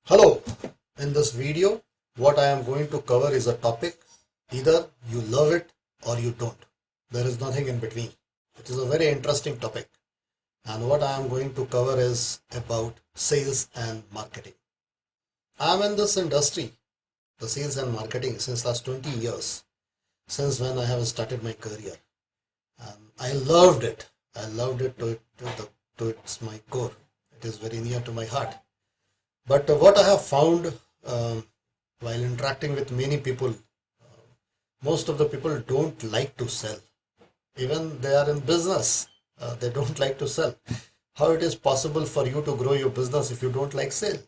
Hello, in this video, what I am going to cover is a topic. Either you love it or you don't. There is nothing in between. It is a very interesting topic. And what I am going to cover is about sales and marketing. I am in this industry, the sales and marketing, since last 20 years, since when I have started my career. And I loved it. I loved it to its my core. It is very near to my heart. But what I have found while interacting with many people, most of the people don't like to sell. Even they are in business, they don't like to sell. How it is possible for you to grow your business if you don't like sale?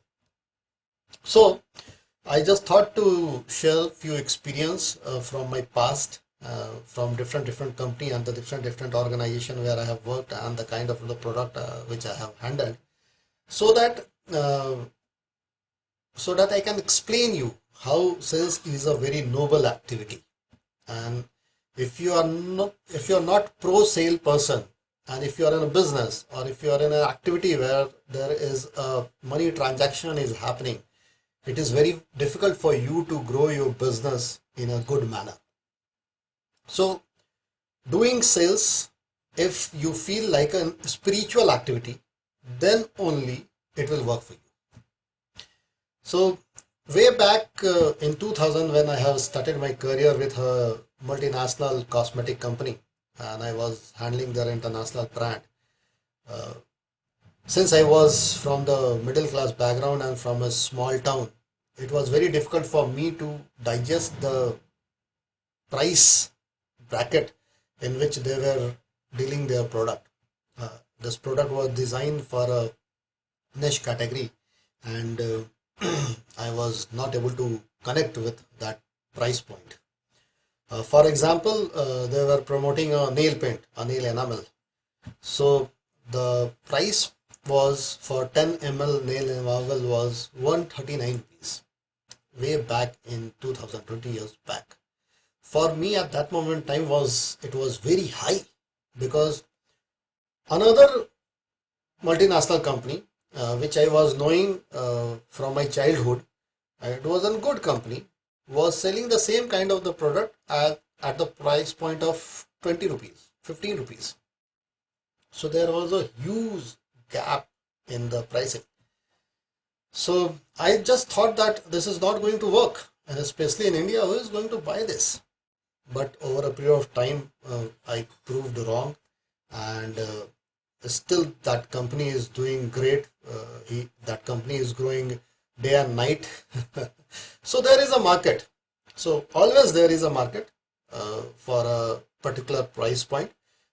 So I just thought to share few experience from my past, from different company and the different organization where I have worked and the kind of the product which I have handled, so that uh, I can explain you how sales is a very noble activity. And if you are not pro sale person, and if you are in a business or if you are in an activity where there is a money transaction is happening, it is very difficult for you to grow your business in a good manner. So doing sales, if you feel like a spiritual activity, then only it will work for you. So way back in 2000, when I have started my career with a multinational cosmetic company, and I was handling their international brand. Uh, since I was from the middle class background and from a small town, it was very difficult for me to digest the price bracket in which they were dealing their product. This product was designed for a niche category, and I was not able to connect with that price point. For example, they were promoting a nail paint, a nail enamel. So the price was for 10 ml nail enamel was 139 rupees, way back in 2020 years back. For me at that moment time it was very high, because another multinational company which I was knowing from my childhood, it was a good company, was selling the same kind of the product at the price point of 20 rupees, 15 rupees. So there was a huge gap in the pricing. So I just thought that this is not going to work, and especially in India, who is going to buy this? But over a period of time, I proved wrong, and still that company is doing great. That company is growing day and night. So there is a market. So always there is a market for a particular price point.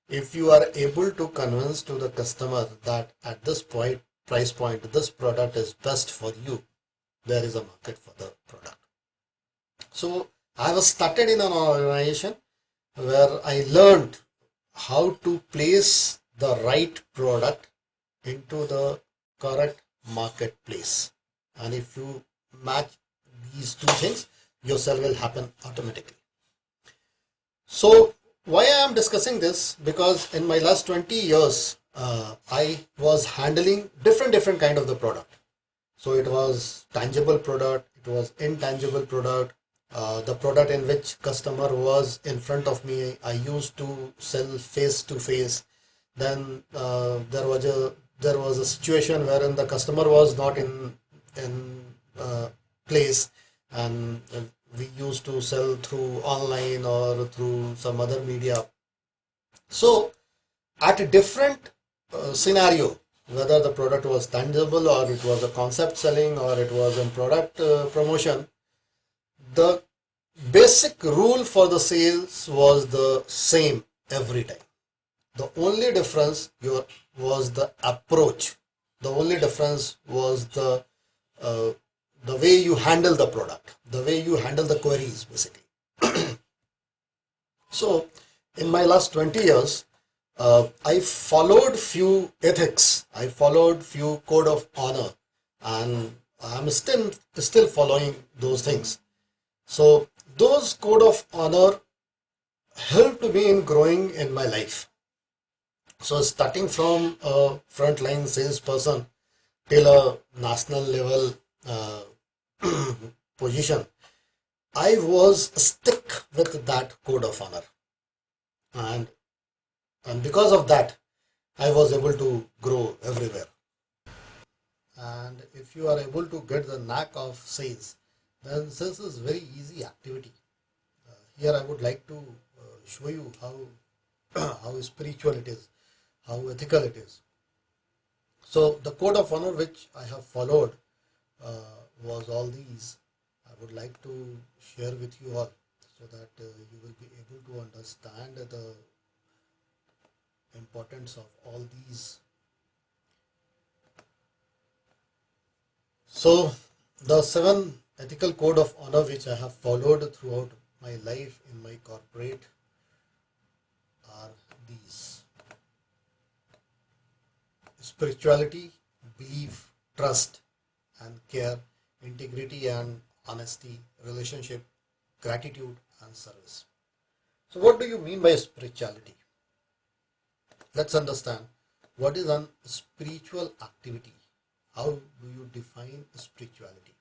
If you are able to convince to the customer that at this point price point this product is best for you, there is a market for the product. So I was started in an organization where I learned how to place the right product into the correct marketplace. And if you match these two things, your sale will happen automatically. So why I am discussing this? Because in my last 20 years, I was handling different kind of the product. So it was tangible product, it was intangible product, the product in which customer was in front of me, I used to sell face to face. Then there was a situation wherein the customer was not in place, and we used to sell through online or through some other media. So at a different scenario, whether the product was tangible or it was a concept selling or it was a product promotion, the basic rule for the sales was the same every time. The only difference was the approach. The only difference was uh, the way you handle the product, the way you handle the queries, basically. So in my last 20 years, I followed few ethics, I followed few code of honor, and I'm still following those things. So those code of honor helped me in growing in my life. So starting from a frontline salesperson till a national level uh, position, I was stick with that code of honor, and because of that, I was able to grow everywhere. And if you are able to get the knack of sales, then sales is very easy activity. Here I would like to show you how how spiritual it is, how ethical it is. So the code of honor which I have followed was all these. I would like to share with you all so that you will be able to understand the importance of all these. So the 7 ethical code of honor which I have followed throughout my life in my corporate are these: spirituality, belief, trust and care, integrity and honesty, relationship, gratitude and service. So what do you mean by spirituality? Let's understand what is an spiritual activity. How do you define spirituality?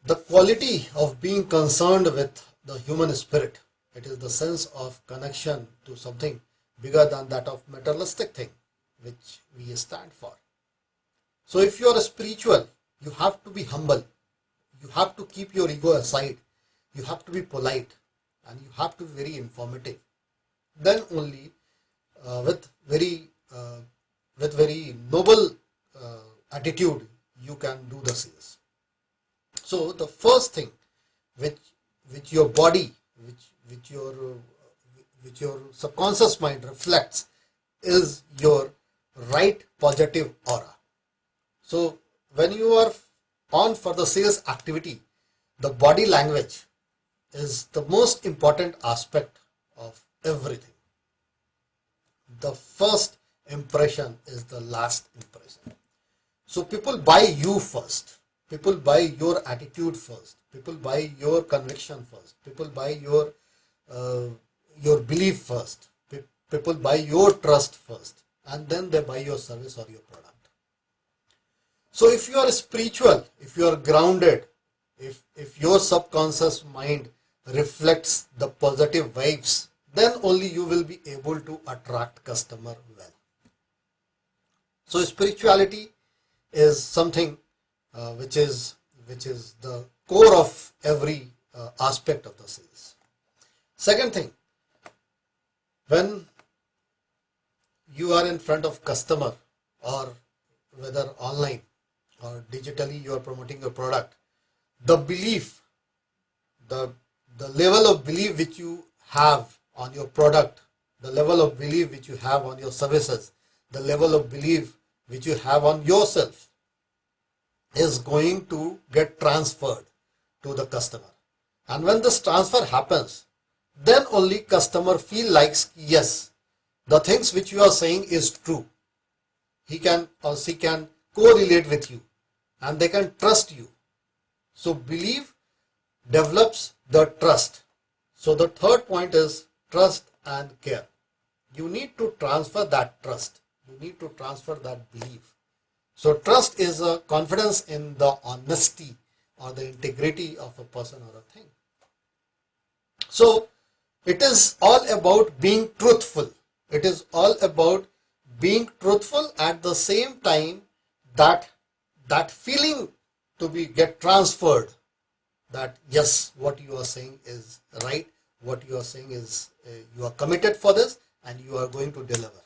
The quality of being concerned with the human spirit. It is the sense of connection to something bigger than that of materialistic thing which we stand for. So if you are spiritual, you have to be humble. You have to keep your ego aside. You have to be polite and you have to be very informative. Then only with very noble attitude you can do the sales. So the first thing which your body, which your subconscious mind reflects is your right positive aura. So when you are on for the sales activity, the body language is the most important aspect of everything. The first impression is the last impression. So people buy you first. People buy your attitude first. People buy your conviction first. People buy your belief first. People buy your trust first, and then they buy your service or your product. So if you are spiritual, if you are grounded, if your subconscious mind reflects the positive vibes, then only you will be able to attract customer well. So spirituality is something which is the core of every aspect of the sales. Second thing, when you are in front of customer, or whether online or digitally you are promoting your product, the belief, the level of belief which you have on your product, the level of belief which you have on your services, the level of belief which you have on yourself is going to get transferred to the customer. And when this transfer happens, then only customer feel like, yes, the things which you are saying is true. He can or she can correlate with you and they can trust you. So belief develops the trust. So the third point is trust and care. You need to transfer that trust. You need to transfer that belief. So trust is a confidence in the honesty or the integrity of a person or a thing. So it is all about being truthful. It is all about being truthful at the same time that feeling to be get transferred, that yes, what you are saying is right, what you are saying is you are committed for this and you are going to deliver.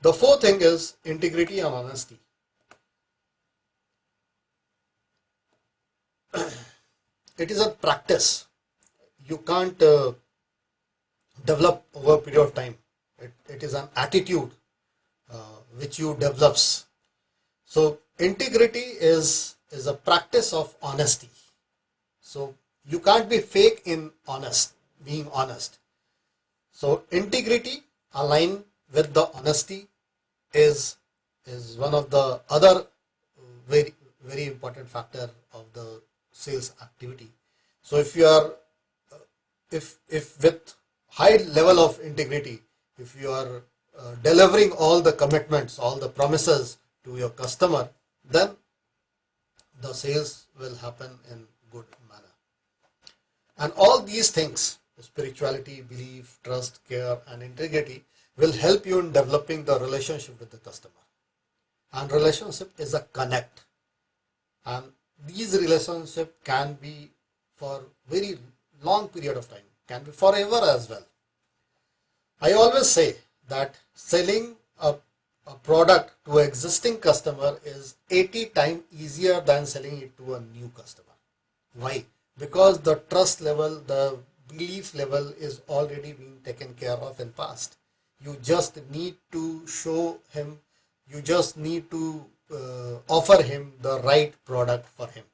The fourth thing is integrity and honesty. It is a practice. You can't develop over a period of time. It is an attitude which you develops. So integrity is a practice of honesty. So you can't be fake in being honest. So integrity aligned with the honesty is one of the other very important factor of the sales activity. So if you are if with high level of integrity, if you are delivering all the commitments, all the promises to your customer, then the sales will happen in good manner. And all these things, spirituality, belief, trust, care, and integrity, will help you in developing the relationship with the customer. And relationship is a connect. And these relationships can be for very long period of time, can be forever as well. I always say that selling a product to an existing customer is 80 times easier than selling it to a new customer. Why? Because the trust level, the belief level is already being taken care of in past. You just need to show him, you just need to offer him the right product for him.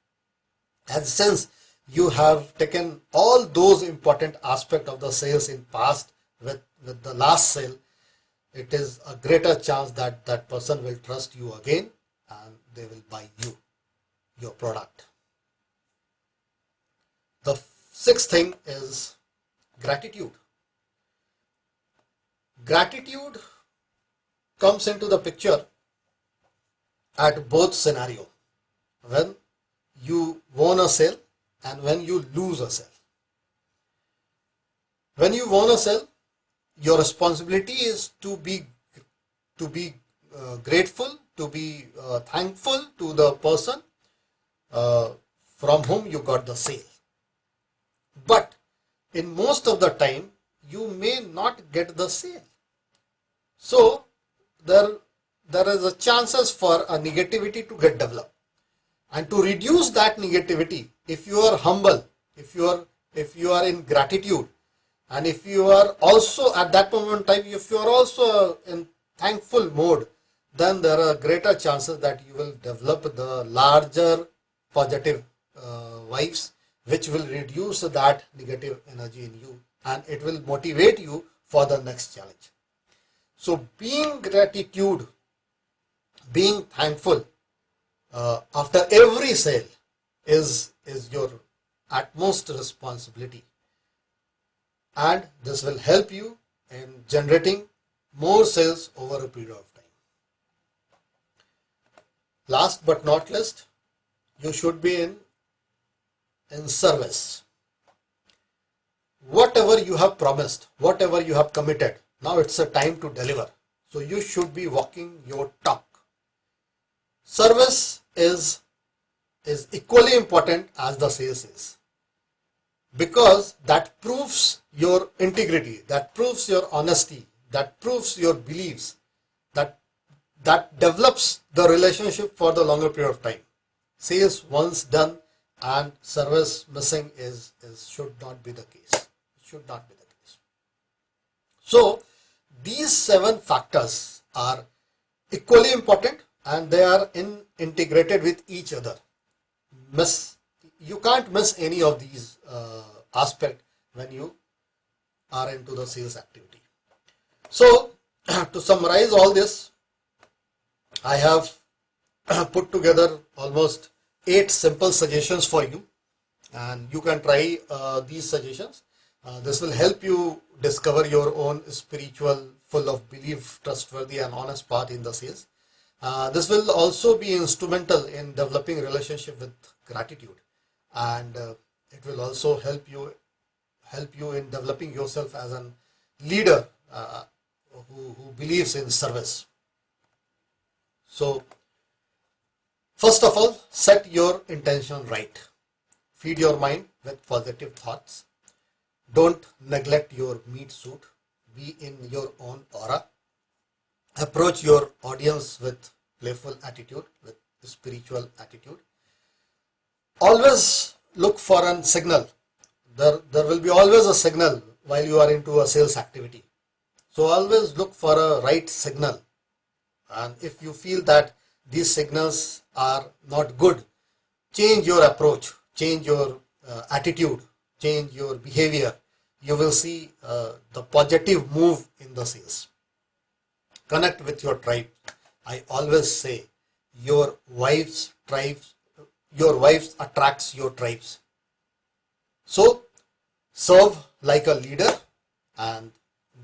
And since you have taken all those important aspects of the sales in past with the last sale, it is a greater chance that that person will trust you again and they will buy your product. The sixth thing is gratitude. Gratitude comes into the picture at both scenario, when you won a sale and when you lose a sale. When you won a sale, your responsibility is to be grateful, to be thankful to the person from whom you got the sale. But in most of the time, you may not get the sale. So there is a chances for a negativity to get developed. And to reduce that negativity, if you are humble, if you are in gratitude, and if you are also at that moment in time, if you are also in thankful mode, then there are greater chances that you will develop the larger positive vibes, which will reduce that negative energy in you, and it will motivate you for the next challenge. So being gratitude, being thankful after every sale is your utmost responsibility. And this will help you in generating more sales over a period of time. Last but not least, you should be in service. Whatever you have promised, whatever you have committed, now it's a time to deliver. So you should be walking your talk. Service is equally important as the sales is, because that proves your integrity, that proves your honesty, that proves your beliefs, that develops the relationship for the longer period of time. Sales once done and service missing should not be the case. It should not be the case. So these 7 factors are equally important and they are integrated with each other. You can't miss any of these aspects when you are into the sales activity. So to summarize all this, I have put together almost 8 simple suggestions for you, and you can try these suggestions. This will help you discover your own spiritual, full of belief, trustworthy and honest path in the sales. This will also be instrumental in developing relationship with gratitude, and it will also help you in developing yourself as a leader who believes in service. So first of all, set your intention right. Feed your mind with positive thoughts. Don't neglect your meat suit. Be in your own aura. Approach your audience with playful attitude, with spiritual attitude. Always look for a signal. There will be always a signal while you are into a sales activity. So always look for a right signal. And if you feel that these signals are not good, change your approach, change your attitude, change your behavior. You will see the positive move in the sales. Connect with your tribe. I always say your wives attracts your tribes. So serve like a leader and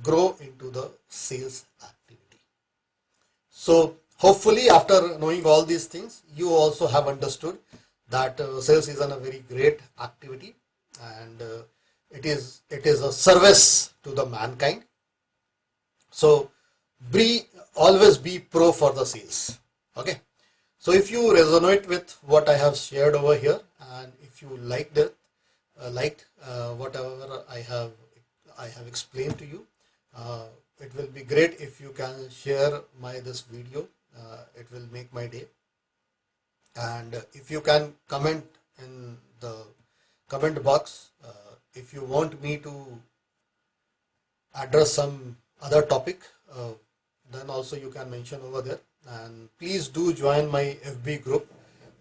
grow into the sales activity. So Hopefully, after knowing all these things, you also have understood that sales is a very great activity, and it is a service to the mankind. So be always be pro for the sales. Okay. So if you resonate with what I have shared over here, and if you liked whatever I have explained to you, uh, it will be great if you can share my this video. It will make my day. And if you can comment in the comment box, if you want me to address some other topic, then also you can mention over there. And please do join my FB group,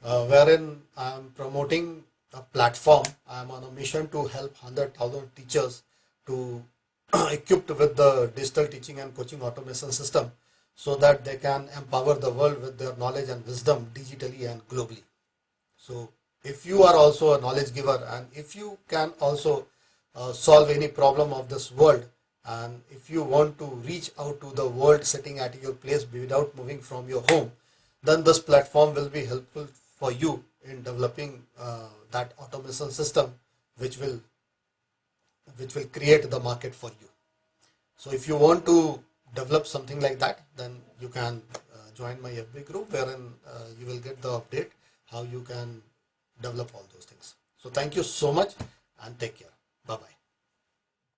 wherein I am promoting a platform. I am on a mission to help 100,000 teachers to equipped with the digital teaching and coaching automation system, so that they can empower the world with their knowledge and wisdom digitally and globally. So if you are also a knowledge giver, and if you can also solve any problem of this world, and if you want to reach out to the world sitting at your place without moving from your home, then this platform will be helpful for you in developing that automation system, which will create the market for you. So if you want to develop something like that, then you can join my FB group, wherein you will get the update how you can develop all those things. So thank you so much, and take care. Bye bye.